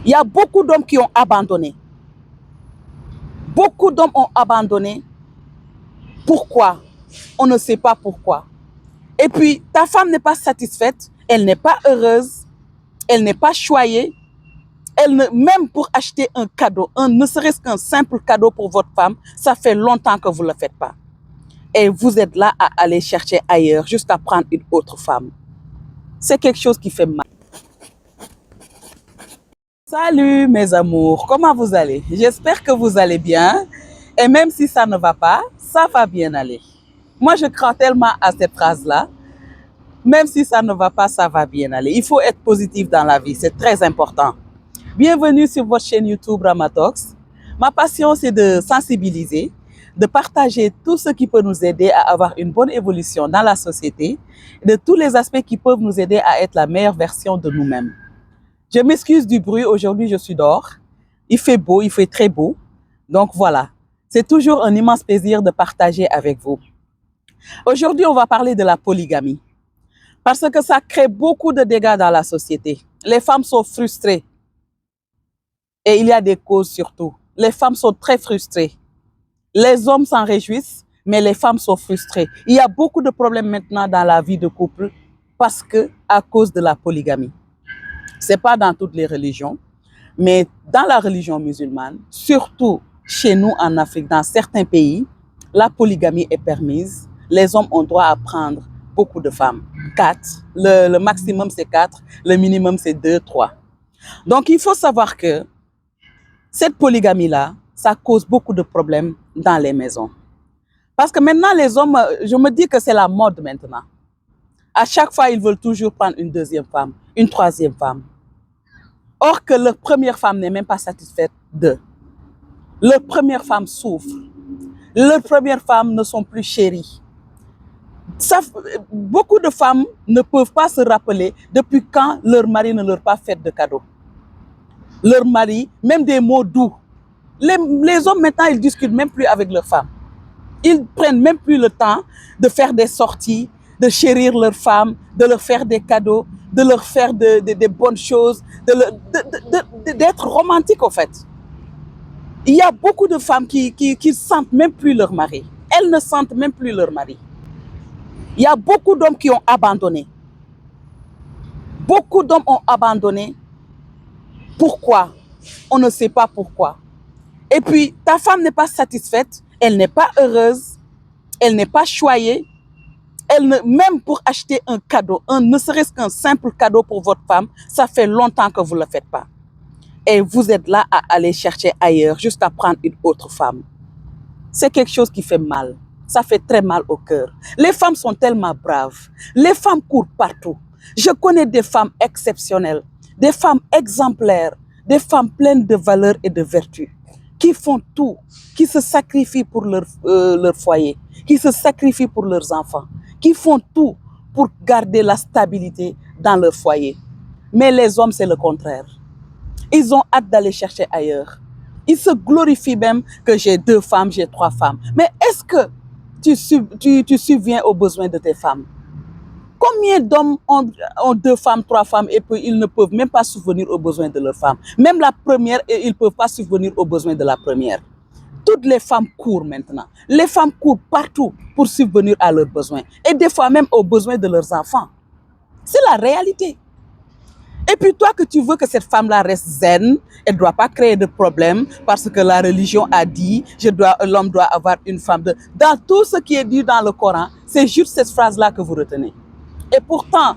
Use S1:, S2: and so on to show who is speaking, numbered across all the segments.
S1: Il y a beaucoup d'hommes qui ont abandonné. Beaucoup d'hommes ont abandonné. Pourquoi? On ne sait pas pourquoi. Et puis, ta femme n'est pas satisfaite, elle n'est pas heureuse, elle n'est pas choyée. Même pour acheter un cadeau, ne serait-ce qu'un simple cadeau pour votre femme, ça fait longtemps que vous ne le faites pas. Et vous êtes là à aller chercher ailleurs jusqu'à prendre une autre femme. C'est quelque chose qui fait mal. Salut mes amours, comment vous allez? J'espère que vous allez bien. Et même si ça ne va pas, ça va bien aller. Moi, je crois tellement à cette phrase-là. Même si ça ne va pas, ça va bien aller. Il faut être positif dans la vie, c'est très important. Bienvenue sur votre chaîne YouTube Ramatox. Ma passion, c'est de sensibiliser, de partager tout ce qui peut nous aider à avoir une bonne évolution dans la société, de tous les aspects qui peuvent nous aider à être la meilleure version de nous-mêmes. Je m'excuse du bruit, aujourd'hui je suis dehors. Il fait beau, il fait très beau. Donc voilà, c'est toujours un immense plaisir de partager avec vous. Aujourd'hui, on va parler de la polygamie. Parce que ça crée beaucoup de dégâts dans la société. Les femmes sont frustrées. Et il y a des causes surtout. Les femmes sont très frustrées. Les hommes s'en réjouissent, mais les femmes sont frustrées. Il y a beaucoup de problèmes maintenant dans la vie de couple à cause de la polygamie. Ce n'est pas dans toutes les religions, mais dans la religion musulmane, surtout chez nous en Afrique, dans certains pays, la polygamie est permise. Les hommes ont droit à prendre beaucoup de femmes. 4. Le maximum, c'est 4. Le minimum, c'est 2, 3. Donc, il faut savoir que cette polygamie-là, ça cause beaucoup de problèmes dans les maisons. Parce que maintenant, les hommes, je me dis que c'est la mode maintenant. À chaque fois, ils veulent toujours prendre une deuxième femme, une troisième femme. Or que leur première femme n'est même pas satisfaite d'eux. Leur première femme souffre. Leurs premières femmes ne sont plus chéries. Beaucoup de femmes ne peuvent pas se rappeler depuis quand leur mari ne leur a pas fait de cadeaux. Leur mari, même des mots doux. Les hommes maintenant, ils discutent même plus avec leurs femmes. Ils prennent même plus le temps de faire des sorties, de chérir leurs femmes, de leur faire des cadeaux, de leur faire des bonnes choses, d'être romantiques en fait. Il y a beaucoup de femmes qui sentent même plus leur mari. Elles ne sentent même plus leur mari. Il y a beaucoup d'hommes qui ont abandonné. Beaucoup d'hommes ont abandonné. Pourquoi? On ne sait pas pourquoi. Et puis, ta femme n'est pas satisfaite, elle n'est pas heureuse, elle n'est pas choyée. Même pour acheter un cadeau, ne serait-ce qu'un simple cadeau pour votre femme, ça fait longtemps que vous ne le faites pas. Et vous êtes là à aller chercher ailleurs jusqu'à prendre une autre femme. C'est quelque chose qui fait mal. Ça fait très mal au cœur. Les femmes sont tellement braves. Les femmes courent partout. Je connais des femmes exceptionnelles, des femmes exemplaires, des femmes pleines de valeurs et de vertus, qui font tout, qui se sacrifient pour leur foyer, qui se sacrifient pour leurs enfants, qui font tout pour garder la stabilité dans leur foyer. Mais les hommes, c'est le contraire. Ils ont hâte d'aller chercher ailleurs. Ils se glorifient même que j'ai 2 femmes, j'ai 3 femmes. Mais est-ce que tu subviens aux besoins de tes femmes? Combien d'hommes ont 2 femmes, 3 femmes et puis ils ne peuvent même pas subvenir aux besoins de leur femme? Même la première, ils ne peuvent pas subvenir aux besoins de la première. Toutes les femmes courent maintenant. Les femmes courent partout pour subvenir à leurs besoins. Et des fois même aux besoins de leurs enfants. C'est la réalité. Et puis toi que tu veux que cette femme-là reste zen, elle ne doit pas créer de problème parce que la religion a dit l'homme doit avoir une femme. Dans tout ce qui est dit dans le Coran, c'est juste cette phrase-là que vous retenez. Et pourtant,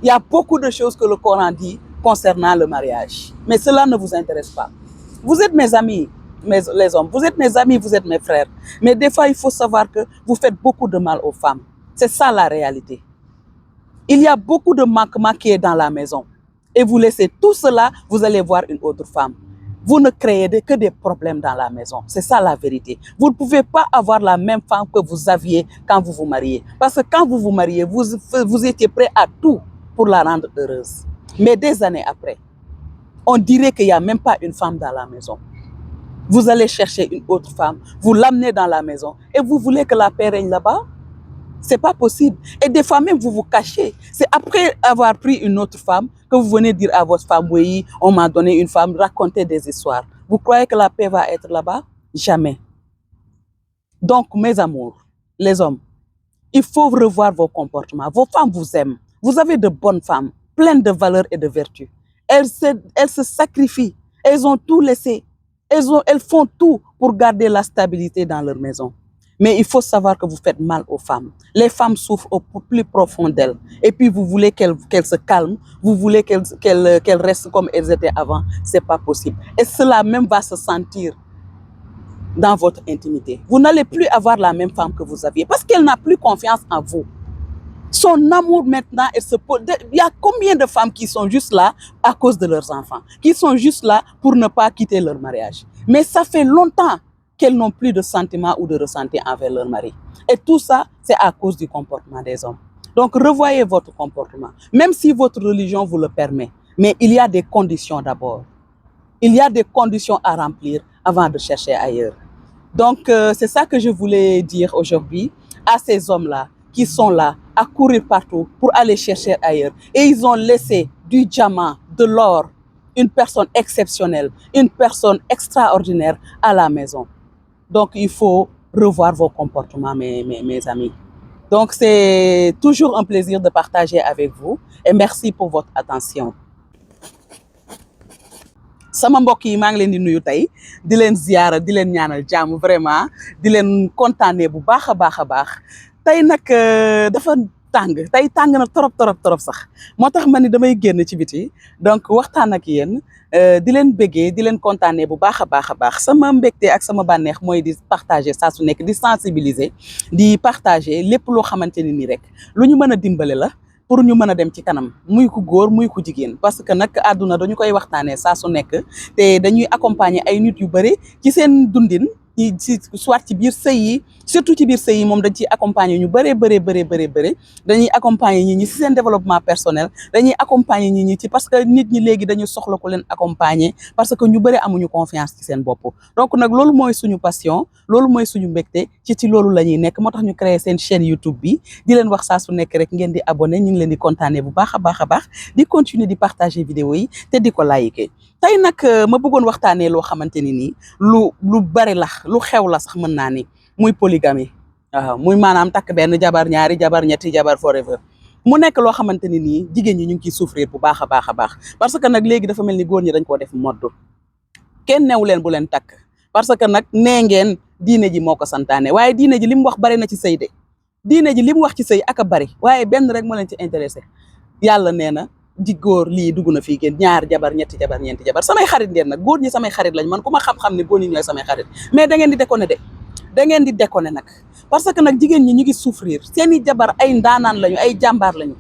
S1: il y a beaucoup de choses que le Coran dit concernant le mariage. Mais cela ne vous intéresse pas. Vous êtes mes amis, les hommes. Vous êtes mes amis, vous êtes mes frères. Mais des fois, il faut savoir que vous faites beaucoup de mal aux femmes. C'est ça la réalité. Il y a beaucoup de manquements qui est dans la maison. Et vous laissez tout cela, vous allez voir une autre femme. Vous ne créez que des problèmes dans la maison. C'est ça la vérité. Vous ne pouvez pas avoir la même femme que vous aviez quand vous vous mariez. Parce que quand vous vous mariez, vous étiez prêt à tout pour la rendre heureuse. Mais des années après, on dirait qu'il n'y a même pas une femme dans la maison. Vous allez chercher une autre femme, vous l'amenez dans la maison et vous voulez que la paix règne là-bas? Ce n'est pas possible. Et des fois même, vous vous cachez. C'est après avoir pris une autre femme que vous venez dire à votre femme, oui, on m'a donné une femme, raconter des histoires. Vous croyez que la paix va être là-bas? Jamais. Donc, mes amours, les hommes, il faut revoir vos comportements. Vos femmes vous aiment. Vous avez de bonnes femmes, pleines de valeurs et de vertus. Elles se sacrifient. Elles ont tout laissé. Elles font tout pour garder la stabilité dans leur maison. Mais il faut savoir que vous faites mal aux femmes. Les femmes souffrent au plus profond d'elles. Et puis vous voulez qu'elles se calment, vous voulez qu'elles restent comme elles étaient avant. Ce n'est pas possible. Et cela même va se sentir dans votre intimité. Vous n'allez plus avoir la même femme que vous aviez parce qu'elle n'a plus confiance en vous. Son amour maintenant, il y a combien de femmes qui sont juste là à cause de leurs enfants, qui sont juste là pour ne pas quitter leur mariage. Mais ça fait longtemps qu'elles n'ont plus de sentiments ou de ressenti envers leur mari. Et tout ça, c'est à cause du comportement des hommes. Donc, revoyez votre comportement, même si votre religion vous le permet. Mais il y a des conditions d'abord. Il y a des conditions à remplir avant de chercher ailleurs. Donc, c'est ça que je voulais dire aujourd'hui à ces hommes-là qui sont là à courir partout pour aller chercher ailleurs. Et ils ont laissé du diamant, de l'or, une personne exceptionnelle, une personne extraordinaire à la maison. Donc, il faut revoir vos comportements, mes amis. Donc, c'est toujours un plaisir de partager avec vous et merci pour votre attention. Sama mbokk yi maa ngi leen di nuyu tey di leen ziyaara di leen ñaanal jàmm vraiment di leen kontaanee bu baax a baax a baax tey nag dafa tàng na torop sax moo tax ma ni damay génn ci biti donc waxtaan ak yéen di leen béggee di leen kontaanee bu baax a baax sama mbégte ak sama bànneex mooy di partager saa su nekk di sensibiliser di partager lépp loo xamante ni nii rek lu ñu mën a dimbale la pour ñu mën a dem ci kanam muy ku góor muy ku jigéen parce que nag àdduna dañu koy waxtaanee saa su nekk te dañuy accompagner ay nit yu bëri ci seen dundin ci soit ci biir sëy yi surtout ci biir sëy yi moom dañ ciy accompagner ñu bëree dañuy accompagner nit ñi ci seen développement personnel dañuy accompagner nit ñi ci parce que nit ñi léegi dañu soxla ko leen accompagner parce que ñu bëri amuñu confiance ci seen bopp donc nag loolu mooy suñu passion loolu mooy suñu mbégte ci loolu la ñuy nekk moo tax ñu créer seen chaîne YouTube bi di leen wax saa su nekk rek ngeen di abonné ñu ngi leen di kontaanee bu baax a baax di continuer di partager vidéo yi te di ko liker tey nag ma bëggoon waxtaanee loo xamante ni nii lu bari la lu xew la sax mën naa ni muy polygamie waaw muy maanaam takk benn jabar ñaari jabar ñetti jabar forever mu nekk loo xamante ni nii jigéen ñi ñu ngi ciy souffrir bu baax a baax parce que nag léegi dafa mel ni góor ñi dañ koo def modd kenn newu leen bu leen takk parce que nag nee ngeen diine ji moo ko santaane waaye diine ji li mu wax bari na ci sëy de diine ji li mu wax ci sëy ak a bari waaye benn rek moo leen ci intéressé yàlla nee na di góor lii dugg na fii ngeen ñaar jabar ñetti jabar ñeenti jabar samay xarit ngeen nag góor ñi samay xarit lañ man ku ma xam-xam ne góor ñi ñooy samay xarit mais da ngeen di déconné da ngeen di déconné nag parce que nag jigéen ñi ñu ngi souffrir seeni jabar ay ndaanaan lañu ay jàmbaar lañu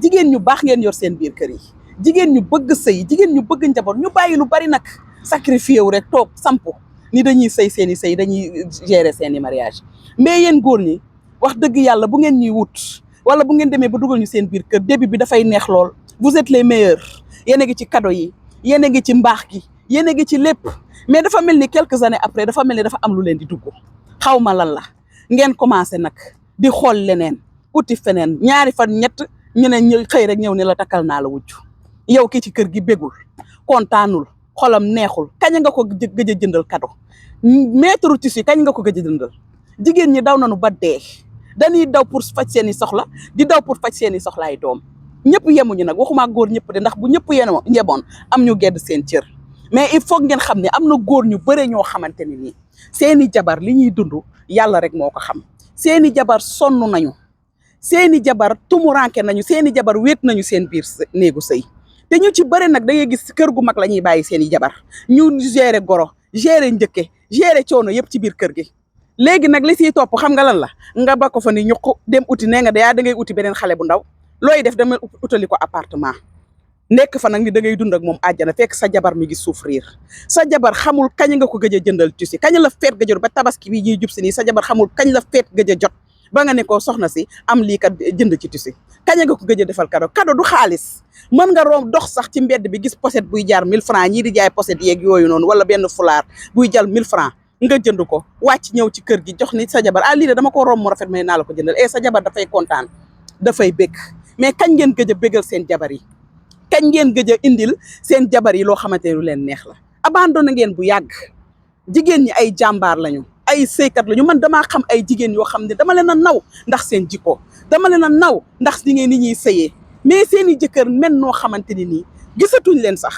S1: jigéen ñu baax ngeen yor seen biir kër yi jigéen ñu bëgg sëy jigéen ñu bëgg njaboot ñu bàyyi lu bari nag sacrifié wu rek toog sampu ni dañuy sëy seeni sëy dañuy gérer seeni mariage mais yéen góor ñi wax dëgg yàlla bu ngeen ñuy wut wala bu ngeen demee ba dugal ñu seen biir kër début bi dafay neex lool vous êtes les meilleurs yéen a ngi ci cadeau yi yéen a ngi ci mbaax gi yéen a ngi ci lépp mais dafa mel ni quelques années après dafa mel ni dafa am lu leen di dugg xaw ma lan la ngeen commencé nag di xool leneen uti feneen ñaari fan ñett ñu ne ñu xëy rek ñëw ne la takkal naa la wujj yow ki ci kër gi bégul kontaanul xolam neexul kañ nga ko gëj a jëndal cadeau mètre tissu kañ nga ko gëj a jëndal jigéen ñi daw nañu ba dee dañuy daw pour faj seeni soxla di daw pour faj seeni soxlaay doom ñëpp yemuñu nag waxuma góor ñëpp de ndax bu ñëpp yemoon am ñu gedd seen cër mais il faut ngeen xam ne am na góor ñu bëre ñoo xamante ni nii seeni jabar li ñuy dund yàlla rek moo ko xam seeni jabar sonn nañu seeni jabar tumuranke nañu seeni jabar wéet nañu seen biir néegu sëy te ñu ci bëre nag da ngay gis kër gu mag la ñuy bàyyi seeni jabar ñu gérer goro gérer njëkke gérer coono yëpp ci biir kër gi léegi nag li siy topp xam nga lan la nga ba ko fa ni ñuq dem uti nee nga da ngay uti beneen xale bu ndaw looy def dama utali ko appartement nekk fa nag ni da ngay dund ak moom àjjana fekk sa jabar mi ngi souffrir sa jabar xamul kañ nga ko gëj a jëndal tuuti kañ la feet gëj a ba tabaski bi ñuy jub si nii sa jabar xamul kañ la feet gëj a jot ba nga ne ko soxna si am lii kat jënd ci tuuti kañ nga ko gëj a defal cadeau du xaalis mën nga room dox sax ci mbedd bi gis pochette buy jaar 1000 francs ñii di jaay pochette yeeg yooyu noonu wala benn fulaar buy jal 1000 francs nga jënd ko wàcc ñëw ci kër gi jox ni sa jabar lii de dama ko room mu rafet may naa la ko jëndal sa jabar dafay kontaan dafay bég mais kañ ngeen gëj a bégal seen jabar yi kañ ngeen gëj a indil seen jabar yi loo xamante ne lu leen neex la abandonné ngeen bu yàgg jigéen ñi ay jàmbaar lañu ay sëykat lañu man damaa xam ay jigéen yoo xam ne dama leen a naw ndax seen jikko dama leen a naw ndax ni ñuy sëyee mais seen i jëkkër men noo xamante ni nii gisatuñ leen sax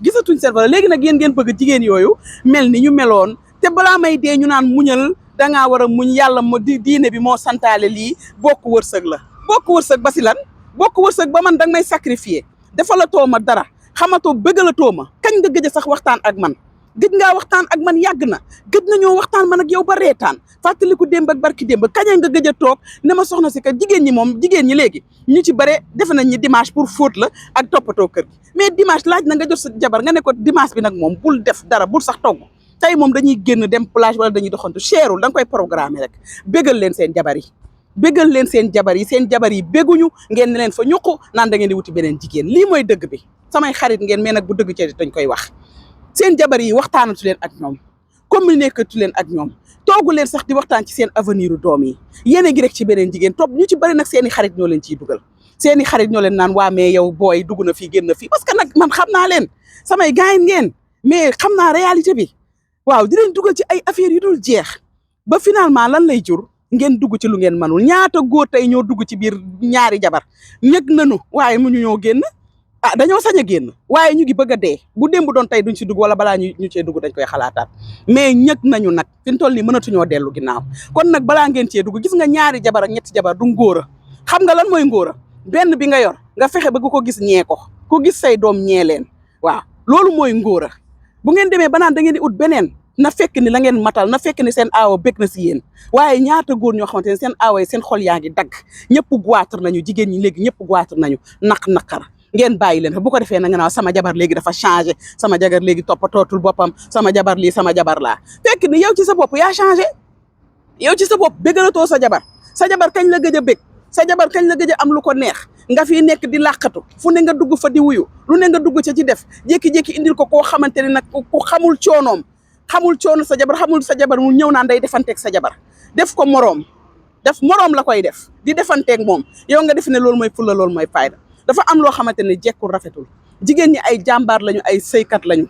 S1: gisatuñ seen wala léegi nag yéen ngeen bëgg jigéen yooyu mel ni ñu meloon te balaa may dee ñu naan muñal dangaa war a muñ yàlla mo diine bi moo santaale lii bokk wërsëg la bokk wërsëg ba si lan bokk wërsëg ba man danga may sacrifier dafa la tooma dara xamatoo bëgg la tooma kañ nga gëj a sax waxtaan ak man gëj ngaa waxtaan ak man yàgg na gëj nañoo waxtaan man ak yow ba reetaan fàttaliku démb ak barki démb kaña nga gëj a toog ne ma soxna si ka jigéen ñi moom jigéen ñi léegi ñu ci bare defe nañ ñi dimanche pour fóot la ak toppatoo kër gi mais dimanche laaj na nga jot sa jabar nga ne ko dimanche bi nag moom bul def dara bul sax togg tey moom dañuy génn dem plage wala dañuy doxantu cherul da nga koy programmer rek bégal leen seen jabar yi bégal leen seen jabar yi béguñu ngeen ne leen fa ñuqu naan da ngeen di wuti beneen jigéen lii mooy dëgg bi samay xarit ngeen mais nag bu dëgg ci dañ koy wax seen jabar yi waxtaanatu leen ak ñoom communiquetu leen ak ñoom toogu leen sax di waxtaan ci seen avenir u doom yi yéen a ngi rek ci beneen jigéen topp ñu ci bëri nag seen i xarit ñoo leen ciy dugal seen i xarit ñoo leen naan waa mais yow booy dugg na fii génn na fii parce que nag man xam naa leen samay gaañ ngeen mais xam naa réalité bi waaw di leen dugal ci ay affaires yu dul jeex ba finalement lan lay jur ngeen dugg ci lu ngeen mënul ñaata góor tey ñoo dugg ci biir ñaari jabar ñëg nañu waaye mu ñu ñoo génn dañoo sañ a génn waaye ñu ngi bëgg a dee bu démb doon tey duñ si dugg wala balaa ñu cee dugg dañ koy xalaataat mais ñëg nañu nag fi mu toll nii mënatuñoo dellu ginnaaw kon nag balaa ngeen cee dugg gis nga ñaari jabar ak ñetti jabar du ngóora xam nga lan mooy ngóora benn bi nga yor nga fexe ba ko gis ñee ko ku gis say doom ñee leen waaw loolu mooy ngóora bu ngeen demee ba naan da ngeen di ut beneen na fekk ni la ngeen matal na fekk ni seen aawa bég na si yéen waaye ñaata góor ñoo xamante ne seen aawa yi seen xol yaa ngi dagg ñëpp goitre nañu jigéen ñi léegi ñëpp goitre nañu naqar ngeen bàyyi leen fa bu ko defee na nga naaw sama jabar léegi dafa changé sama jabar léegi toppatootul boppam sama jabar lii sama jabar laa fekk ni yow ci sa bopp yaa changé yow ci sa bopp bégalatoo sa jabar kañ la gëj a bég sa jabar kañ la gëj a am lu ko neex nga fi nekk di làqatu fu ne nga dugg fa di wuyu lu ne nga dugg ca ci def jékki-jékki indil ko koo xamante ne nag ku xamul coonoom xamul coono sa jabar xamul sa jabar mu ñëw naan day defanteeg sa jabar def ko moroom la koy def di defanteeg moom yow nga def ne loolu mooy fulla loolu mooy fayda dafa am loo xamante ne jekkul rafetul jigéen ñi ay jàmbaar lañu ay sëykat lañu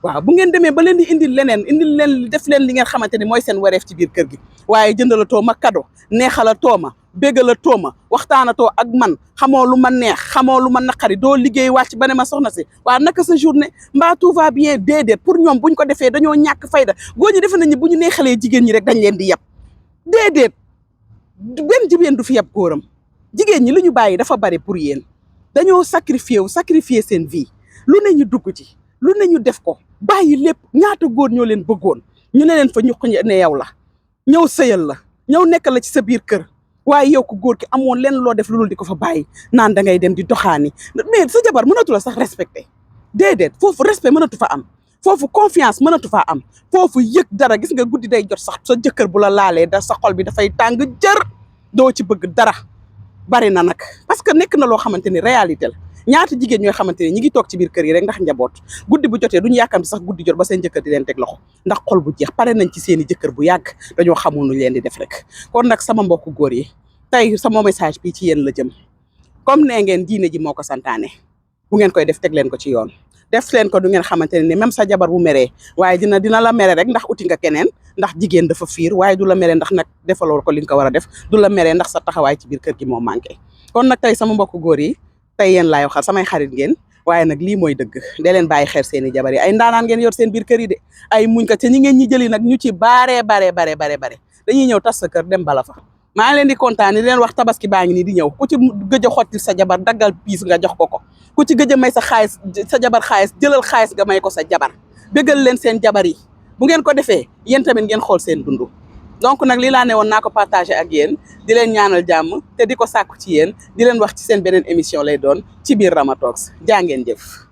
S1: waaw bu ngeen demee ba leen di indil leen def leen li ngeen xamante ni mooy seen wareef ci biir kër gi waaye jëndala tooma cadeau neexala tooma bégala tooma waxtaanatoo ak man xamoo lu ma neex xamoo lu ma naqari doo liggéey wàcc ba ne ma soxna si waaw naka sa journée mbaa tout va bien déedéet pour ñoom buñ ko defee dañoo ñàkk fayda góor ñi defe nañ ni bu ñu neexalee jigéen ñi rek dañ leen di yab déedéet benn jigéen du fi yab góoram jigéen ñi li ñu bàyyi dafa bari pour yéen dañoo sacrifier seen vie lu ne ñu dugg ci lu ne ñu def ko bàyyi lépp ñaata góor ñoo leen bëggoon ñu ne leen fa ñu ne yow la ñëw sëyal la ñëw nekk la ci sa biir kër waaye yow ko góor ki amoon leen loo def lu dul di ko fa bàyyi naan da ngay dem di doxaani mais sa jabar mënatu la sax respecté déedéet foofu respect mënatu fa am foofu confiance mënatu faa am foofu yëg dara gis nga guddi day jot sax sa jëkkër bu la laalee da sa xol bi dafay tàng jër doo ci bëgg dara bari na nag parce que nekk na loo xamante ni réalité la ñaata jigéen ñooy xamante ne ñi ngi toog ci biir kër yi rek ndax njaboot guddi bu jotee duñu yàkkamti sax guddi jot ba seen jëkkër di leen teg loxo ndax xol bu jeex pare nañ ci seen i jëkkër bu yàgg dañoo xamul nu leen di def rek kon nag sama mbokku góor yi tey sama message bi ci yéen la jëm comme nee ngeen diine ji moo ko santaane bu ngeen koy def teg leen ko ci yoon def leen ko du ngeen xamante ne ni même sa jabar bu meree waaye dina la mere rek ndax uti nga keneen ndax jigéen dafa fiir waaye du la mere ndax nag defaloo ko li nga ko war a def du la mere ndax sa taxawaay ci biir kër gi moo manqué kon nag tey sama mbokku góor yi tey yéen laay waxal samay xarit ngeen waaye nag lii mooy dëgg dee leen bàyyi xel seen i jabar yi ay ndaanaan ngeen yor seen biir kër yi de ay muñ ko te ñi ngeen ñi jëli nag ñu ci bare dañuy ñëw tas sa kër dem bala fa maa ngi leen di kontaan di leen wax tabaski baa ngi nii di ñëw ku ci gëj a xottil sa jabar daggal piis nga jox ko ku ci gëj a may sa jabar xaalis jëlal xaalis nga may ko sa jabar bëggal leen seen jabar yi bu ngeen ko defee yéen tamit ngeen xool seen dundu donc nag lii laa ne woon naa ko partagé ak yéen di leen ñaanal jàmm te di ko sàkku ci yéen di leen wax ci seen beneen émission lay doon ci biir Rama Talks jaa ngeen jëf